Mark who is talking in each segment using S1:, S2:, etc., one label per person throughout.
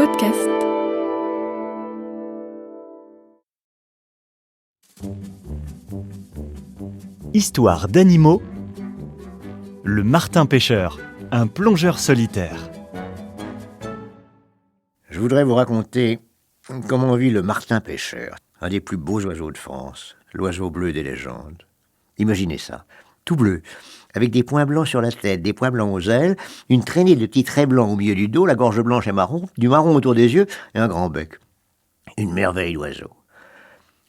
S1: podcast.
S2: Histoire d'animaux. Le martin pêcheur, un plongeur solitaire.
S3: Je voudrais vous raconter comment vit le martin pêcheur, un des plus beaux oiseaux de France, l'oiseau bleu des légendes. Imaginez ça, tout bleu, avec des points blancs sur la tête, des points blancs aux ailes, une traînée de petits traits blancs au milieu du dos, la gorge blanche et marron, du marron autour des yeux et un grand bec. Une merveille d'oiseau.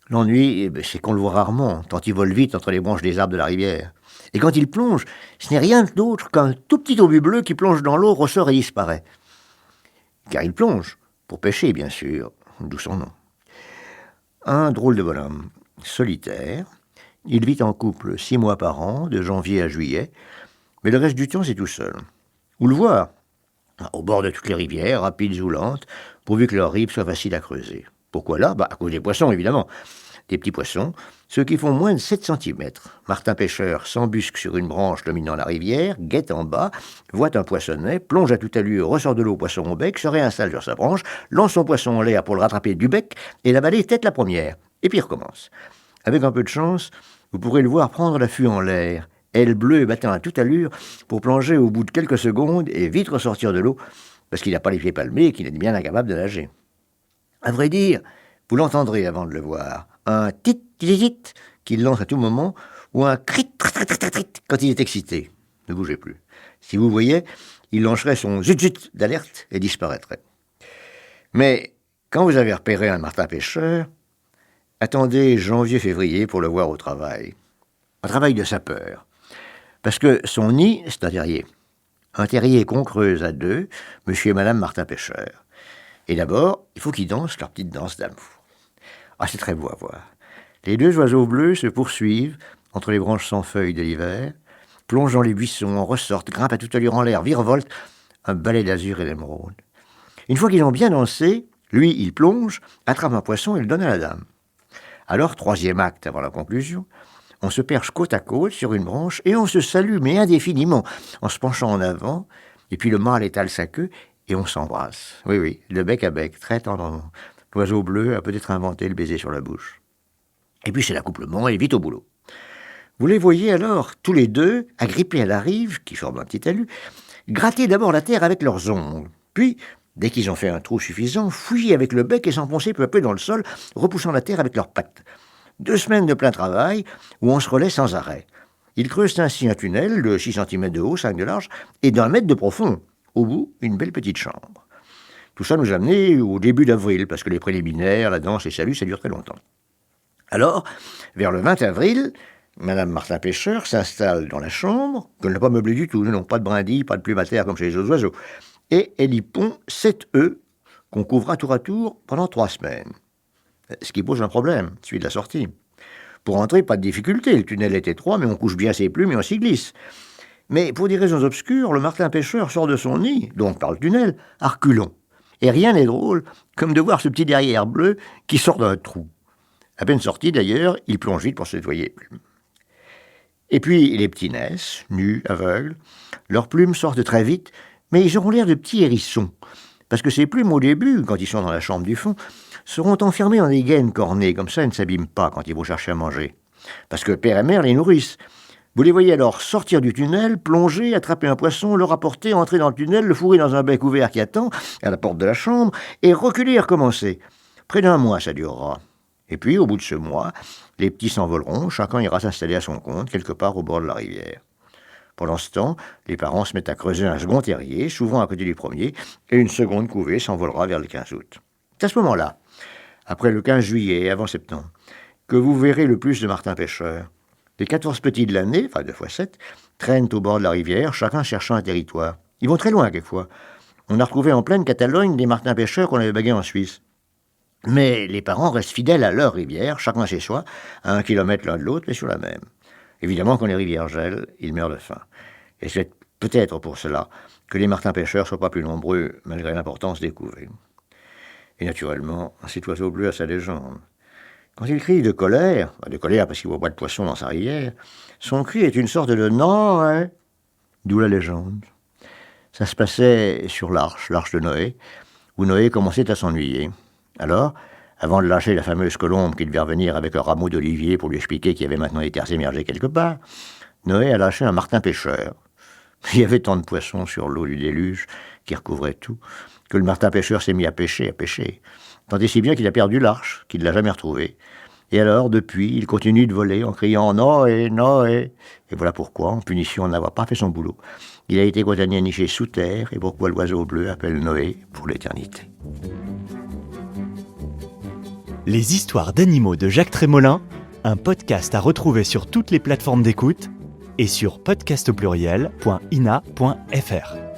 S3: L'ennui, c'est qu'on le voit rarement, tant il vole vite entre les branches des arbres de la rivière. Et quand il plonge, ce n'est rien d'autre qu'un tout petit obus bleu qui plonge dans l'eau, ressort et disparaît. Car il plonge, pour pêcher bien sûr, d'où son nom. Un drôle de bonhomme, solitaire. Il vit en couple 6 mois par an, de janvier à juillet, mais le reste du temps c'est tout seul. Où le voir ? Au bord de toutes les rivières, rapides ou lentes, pourvu que leurs rives soient faciles à creuser. Pourquoi là ? À cause des poissons évidemment. Des petits poissons, ceux qui font moins de 7 cm. Martin pêcheur s'embusque sur une branche dominant la rivière, guette en bas, voit un poissonnet, plonge à toute allure, ressort de l'eau poisson au bec, se réinstalle sur sa branche, lance son poisson en l'air pour le rattraper du bec et l'avaler tête la première. Et puis recommence. Avec un peu de chance, vous pourrez le voir prendre l'affût en l'air, aile bleue battant à toute allure, pour plonger au bout de quelques secondes et vite ressortir de l'eau, parce qu'il n'a pas les pieds palmés et qu'il est bien incapable de nager. À vrai dire, vous l'entendrez avant de le voir. Un tit-tit-tit qu'il lance à tout moment, ou un crit-trit-trit-trit quand il est excité. Ne bougez plus. Si vous voyez, il lancerait son zut-zut d'alerte et disparaîtrait. Mais quand vous avez repéré un martin pêcheur, attendez janvier-février pour le voir au travail. Un travail de sapeur. Parce que son nid, c'est un terrier. Un terrier qu'on creuse à 2, monsieur et madame martin pêcheur. Et d'abord, il faut qu'ils dansent leur petite danse d'amour. Ah, c'est très beau à voir. Les 2 oiseaux bleus se poursuivent entre les branches sans feuilles de l'hiver, plongent dans les buissons, ressortent, grimpent à toute allure en l'air, virevoltent, un balai d'azur et d'émeraude. Une fois qu'ils ont bien dansé, lui, il plonge, attrape un poisson et le donne à la dame. Alors, 3e acte avant la conclusion, on se perche côte à côte sur une branche et on se salue, mais indéfiniment, en se penchant en avant, et puis le mâle étale sa queue et on s'embrasse. Oui, de bec à bec, très tendrement. L'oiseau bleu a peut-être inventé le baiser sur la bouche. Et puis c'est l'accouplement et vite au boulot. Vous les voyez alors, tous les 2, agrippés à la rive, qui forme un petit talus, gratter d'abord la terre avec leurs ongles, puis, dès qu'ils ont fait un trou suffisant, fouiller avec le bec et s'enfoncer peu à peu dans le sol, repoussant la terre avec leurs pattes. 2 semaines de plein travail, où on se relaie sans arrêt. Ils creusent ainsi un tunnel de 6 cm de haut, 5 de large, et d'1 mètre de profond. Au bout, une belle petite chambre. Tout ça nous a amené au début d'avril, parce que les préliminaires, la danse et salut, ça dure très longtemps. Alors, vers le 20 avril, madame Martin Pêcheur s'installe dans la chambre, qu'elle n'a pas meublée du tout, non, pas de brindilles, pas de plume à terre comme chez les autres oiseaux, et elle y pond 7 œufs qu'on couvra tour à tour pendant 3 semaines. Ce qui pose un problème, celui de la sortie. Pour entrer, pas de difficulté, le tunnel est étroit, mais on couche bien ses plumes et on s'y glisse. Mais pour des raisons obscures, le martin pêcheur sort de son nid, donc par le tunnel, à reculons. Et rien n'est drôle comme de voir ce petit derrière bleu qui sort d'un trou. À peine sorti d'ailleurs, il plonge vite pour se nettoyer les plumes. Et puis les petits naissent, nus, aveugles. Leurs plumes sortent très vite, mais ils auront l'air de petits hérissons. Parce que ces plumes, au début, quand ils sont dans la chambre du fond, seront enfermées dans des gaines cornées, comme ça ils ne s'abîment pas quand ils vont chercher à manger. Parce que père et mère les nourrissent. Vous les voyez alors sortir du tunnel, plonger, attraper un poisson, le rapporter, entrer dans le tunnel, le fourrer dans un bec ouvert qui attend, à la porte de la chambre, et reculer et recommencer. Près d'1 mois ça durera. Et puis, au bout de ce mois, les petits s'envoleront, chacun ira s'installer à son compte, quelque part au bord de la rivière. Pendant ce temps, les parents se mettent à creuser un second terrier, souvent à côté du premier, et une seconde couvée s'envolera vers le 15 août. C'est à ce moment-là, après le 15 juillet et avant septembre, que vous verrez le plus de martins pêcheurs. Les 14 petits de l'année, enfin 2 fois 7, traînent au bord de la rivière, chacun cherchant un territoire. Ils vont très loin quelquefois. On a retrouvé en pleine Catalogne des martins pêcheurs qu'on avait bagués en Suisse. Mais les parents restent fidèles à leur rivière, chacun chez soi, à 1 kilomètre l'un de l'autre, mais sur la même. Évidemment, quand les rivières gèlent, ils meurent de faim. Et c'est peut-être pour cela que les martins pêcheurs ne soient pas plus nombreux, malgré l'importance des couvées. Et naturellement, cet oiseau bleu a sa légende. Quand il crie de colère parce qu'il voit pas de poisson dans sa rivière, son cri est une sorte de « non, hein », d'où la légende. Ça se passait sur l'arche de Noé, où Noé commençait à s'ennuyer. Alors, avant de lâcher la fameuse colombe qui devait revenir avec un rameau d'olivier pour lui expliquer qu'il y avait maintenant des terres émergées quelque part, Noé a lâché un martin pêcheur. Il y avait tant de poissons sur l'eau du déluge qui recouvrait tout, que le martin pêcheur s'est mis à pêcher. Tant et si bien qu'il a perdu l'arche, qu'il ne l'a jamais retrouvée. Et alors, depuis, il continue de voler en criant « Noé, Noé !» Et voilà pourquoi, en punition de n'avoir pas fait son boulot, il a été condamné à nicher sous terre et pourquoi l'oiseau bleu appelle Noé pour l'éternité.
S2: Les histoires d'animaux de Jacques Trémolin, un podcast à retrouver sur toutes les plateformes d'écoute et sur podcastpluriel.ina.fr.